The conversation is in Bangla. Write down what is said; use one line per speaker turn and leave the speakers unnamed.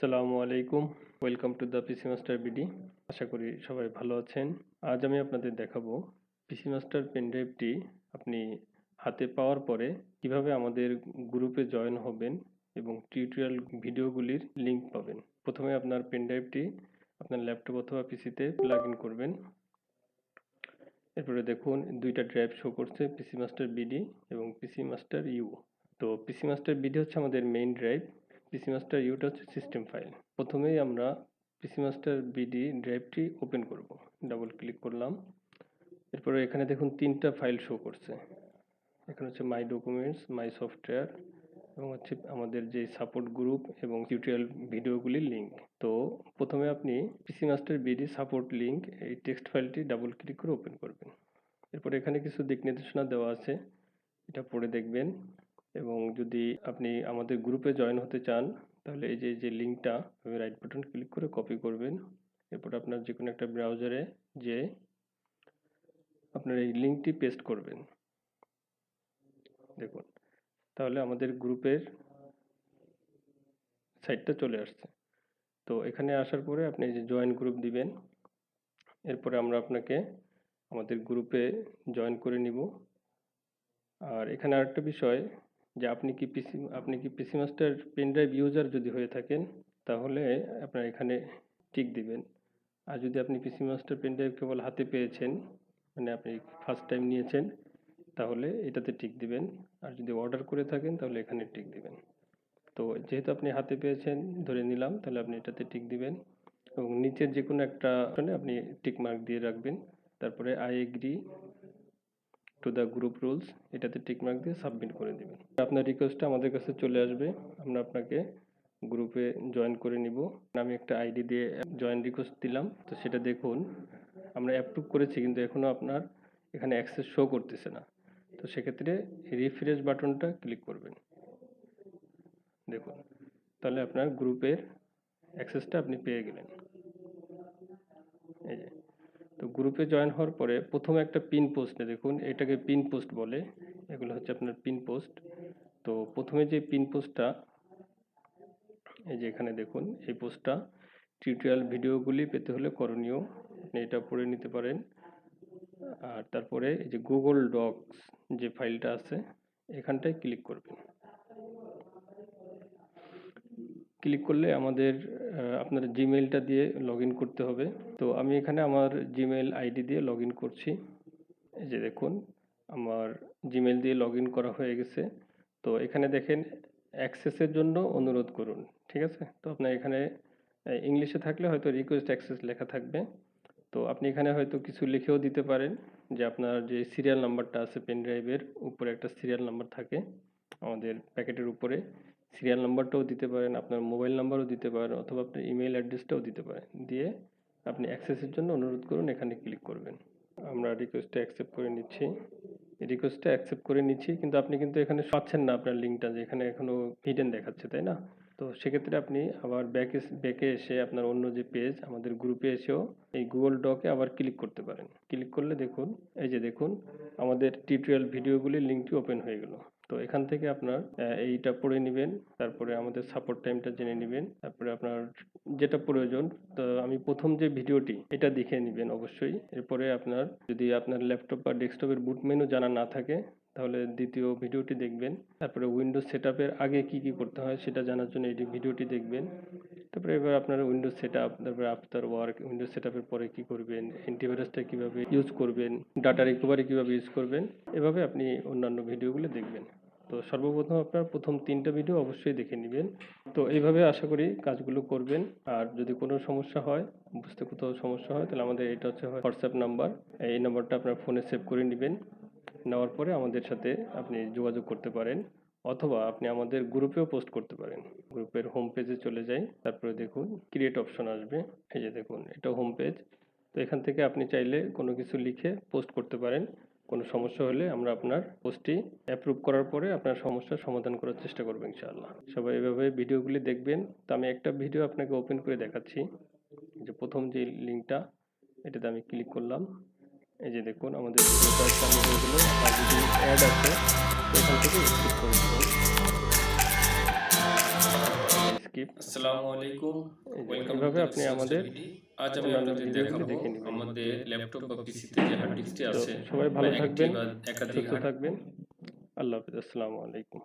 আসসালামু আলাইকুম। Welcome to the PC master BD. আশা করি সবাই ভালো আছেন। আজ আমি আপনাদের দেখাবো পিসি মাস্টার পেন ড্রাইভটি আপনি হাতে পাওয়ার পরে কিভাবে আমাদের গ্রুপে জয়েন হবেন এবং টিউটোরিয়াল ভিডিওগুলির লিংক পাবেন। প্রথমে আপনার পেন ড্রাইভটি আপনার ল্যাপটপ অথবা পিসিতে প্লাগ ইন করবেন। এরপরে দেখুন দুইটা ড্রাইভ শো করছে, পিসি মাস্টার বিডি এবং পিসি মাস্টার ইউ। তো পিসি মাস্টার বিডি হচ্ছে আমাদের মেইন ড্রাইভ, পিসি মাস্টার ইউটা হচ্ছে সিস্টেম ফাইল। প্রথমেই আমরা পিসি মাস্টার বিডি ড্রাইভটি ওপেন করব। ডাবল ক্লিক করলাম। এরপরে এখানে দেখুন তিনটা ফাইল শো করছে। এখানে হচ্ছে মাই ডকুমেন্টস, মাই সফটওয়্যার এবং হচ্ছে আমাদের যে সাপোর্ট গ্রুপ এবং টিউটোরিয়াল ভিডিওগুলির লিঙ্ক। তো প্রথমে আপনি পিসি মাস্টার বিডি সাপোর্ট লিঙ্ক এই টেক্সট ফাইলটি ডাবল ক্লিক করে ওপেন করবেন। এরপর এখানে কিছু দিক নির্দেশনা দেওয়া আছে, এটা পড়ে দেখবেন। এবং যদি আপনি আমাদের গ্রুপে জয়েন হতে চান তাহলে এই যে লিঙ্কটা রাইট বাটন ক্লিক করে কপি করবেন। এরপর আপনার যে কোনো একটা ব্রাউজারে যে আপনার এই লিঙ্কটি পেস্ট করবেন। দেখুন তাহলে আমাদের গ্রুপের সাইটটা চলে আসছে। তো এখানে আসার পরে আপনি যে জয়েন গ্রুপ দিবেন। এরপরে আমরা আপনাকে আমাদের গ্রুপে জয়েন করে নিব। আর এখানে আরেকটা বিষয় যে আপনি কি PC master pen drive user যদি হয়ে থাকেন তাহলে আপনার এখানে টিক দিবেন। আর যদি আপনি পিসি মাস্টার পেন ড্রাইভ কেবল হাতে পেয়েছেন, মানে আপনি ফার্স্ট টাইম নিয়েছেন, তাহলে এটাতে টিক দিবেন। আর যদি অর্ডার করে থাকেন তাহলে এখানে টিক দিবেন। তো যেহেতু আপনি হাতে পেয়েছেন ধরে নিলাম, তাহলে আপনি এটাতে টিক দিবেন এবং নিচের যে কোনো একটা অপশনে আপনি টিক মার্ক দিয়ে রাখবেন। তারপরে I agree to the group rules এটাতে টিক মার্ক দিয়ে সাবমিট করে দিবেন। আপনার রিকোয়েস্টটা আমাদের কাছে চলে আসবে, আমরা আপনাকে গ্রুপে জয়েন করে নিব। আমি একটা আইডি দিয়ে জয়েন রিকোয়েস্ট দিলাম। তো সেটা দেখুন আমরা অ্যাপ্রুভ করেছি, কিন্তু এখনও আপনার এখানে অ্যাক্সেস শো করতেছে না। তো সেক্ষেত্রে রিফ্রেশ বাটনটা ক্লিক করবেন। দেখুন তাহলে আপনার গ্রুপের অ্যাক্সেসটা আপনি পেয়ে গেলেন। এই যে, তো গ্রুপে জয়েন হওয়ার পরে প্রথমে একটা পিন পোস্টে দেখুন, এটাকে পিন পোস্ট বলে, এগুলো হচ্ছে আপনার পিন পোস্ট। তো প্রথমে যে পিন পোস্টটা এই যে এখানে দেখুন, এই পোস্টটা টিউটোরিয়াল ভিডিওগুলি পেতে হলে করণীয়, আপনি এটা পড়ে নিতে পারেন। আর তারপরে এই যে গুগল ডক্স যে ফাইলটা আছে এখানটায় ক্লিক করবেন। ক্লিক করলে আমাদের আপনার জিমেইলটা দিয়ে লগ ইন করতে হবে। তো আমি এখানে আমার জিমেইল আইডি দিয়ে লগ ইন করছি। এই যে দেখুন আমার জিমেইল দিয়ে লগ ইন করা হয়ে গেছে। তো এখানে দেখেন অ্যাক্সেসের জন্য অনুরোধ করুন, ঠিক আছে। তো আপনার এখানে ইংলিশে থাকলে হয়তো রিকোয়েস্ট অ্যাক্সেস লেখা থাকবে। তো আপনি এখানে হয়তো কিছু লিখেও দিতে পারেন যে আপনার যে সিরিয়াল নাম্বারটা আছে পেন ড্রাইভের উপরে একটা সিরিয়াল নাম্বার থাকে, আমাদের প্যাকেটের উপরে সিরিয়াল নাম্বারটাও দিতে পারেন, আপনার মোবাইল নাম্বারও দিতে পারেন, অথবা আপনার ইমেল অ্যাড্রেসটাও দিতে পারেন। দিয়ে আপনি অ্যাক্সেসের জন্য অনুরোধ করুন, এখানে ক্লিক করবেন। আমরা রিকোয়েস্টটা অ্যাকসেপ্ট করে নিচ্ছি। রিকোয়েস্টটা অ্যাকসেপ্ট করে নিচ্ছি, কিন্তু আপনি কিন্তু এখানে পাচ্ছেন না আপনার লিঙ্কটা, যে এখানে এখনো হিডেন দেখাচ্ছে, তাই না? তো সেক্ষেত্রে আপনি আবার ব্যাকে এসে আপনার অন্য যে পেজ আমাদের গ্রুপে এসেও এই গুগল ডকে আবার ক্লিক করতে পারেন। ক্লিক করলে দেখুন এই যে দেখুন আমাদের টিউটোরিয়াল ভিডিওগুলির লিঙ্কটি ওপেন হয়ে গেল। তো এখান থেকে আপনার এইটা পড়ে নেবেন, তারপরে আমাদের সাপোর্ট টাইমটা জেনে নেবেন, তারপরে আপনার যেটা প্রয়োজন। তো আমি প্রথম যে ভিডিওটি এটা দেখে নেবেন অবশ্যই। এরপরে আপনার যদি আপনার ল্যাপটপ বা ডেস্কটপের বুট মেনু জানা না থাকে তাহলে দ্বিতীয় ভিডিওটি দেখবেন। তারপরে উইন্ডোজ সেটআপের আগে কি কি করতে হয় সেটা জানার জন্য এই ভিডিওটি দেখবেন। তারপরে এবার আপনার উইন্ডোজ সেটআপ, তারপরে আফটার ওয়ার্ক, উইন্ডোজ সেটআপের পরে কি করবেন, অ্যান্টিভাইরাসটা কিভাবে ইউজ করবেন, ডাটা রিকভারি কিভাবে ইউজ করবেন, এভাবে আপনি অন্যান্য ভিডিওগুলো দেখবেন। তো সর্বপ্রথম আপনার প্রথম 3টা ভিডিও অবশ্যই দেখে নেবেন। তো এইভাবে আশা করি কাজগুলো করবেন। আর যদি কোনো সমস্যা হয়, বুঝতে কোথাও সমস্যা হয়, তাহলে আমাদের এটা হচ্ছে হোয়াটসঅ্যাপ নাম্বার, এই নাম্বারটা আপনার ফোনে সেভ করে নেবেন। নেওয়ার পরে আমাদের সাথে আপনি যোগাযোগ করতে পারেন, অথবা আপনি আমাদের গ্রুপেও পোস্ট করতে পারেন। গ্রুপের হোম পেজে চলে যাই, তারপরে দেখুন ক্রিয়েট অপশন আসবে। এই যে দেখুন এটা হোম পেজ। তো এখান থেকে আপনি চাইলে কোনো কিছু লিখে পোস্ট করতে পারেন। কোনো সমস্যা হলে আমরা আপনার পোস্টটি অ্যাপ্রুভ করার পরে আপনার সমস্যার সমাধান করার চেষ্টা করবো ইনশাআল্লাহ। সবাই এভাবে ভিডিওগুলি দেখবেন। তো আমি একটা ভিডিও আপনাকে ওপেন করে দেখাচ্ছি। যে প্রথম যে লিঙ্কটা এটাতে আমি ক্লিক করলাম। এই যে দেখুন আমাদের ভিডিওটা চালু হয়ে গেল। আর যদি অ্যাড আছে তো এখান থেকে স্কিপ করে দেবেন। Skip skip.
আসসালামু আলাইকুম,
এই যে
ওয়েলকাম টু
এভাবে
দ্য
আপনি
রিসার্চ
আমাদের
ভিডিও। আজ আমি
অন্যান্য
আপনাদের
ভিডিওগুলি
দেখাবো
দেখে নেবেন।
আমাদের ল্যাপটপ বা পিসিতে যে হার্ড ডিস্কটি
তো
আছে
সবাই
বা
ভালো
একটি
থাকবেন,
বা একাধিক
সুস্থ
হার্ড
থাকবেন। আল্লাহ হাফেজ। আসসালামু আলাইকুম।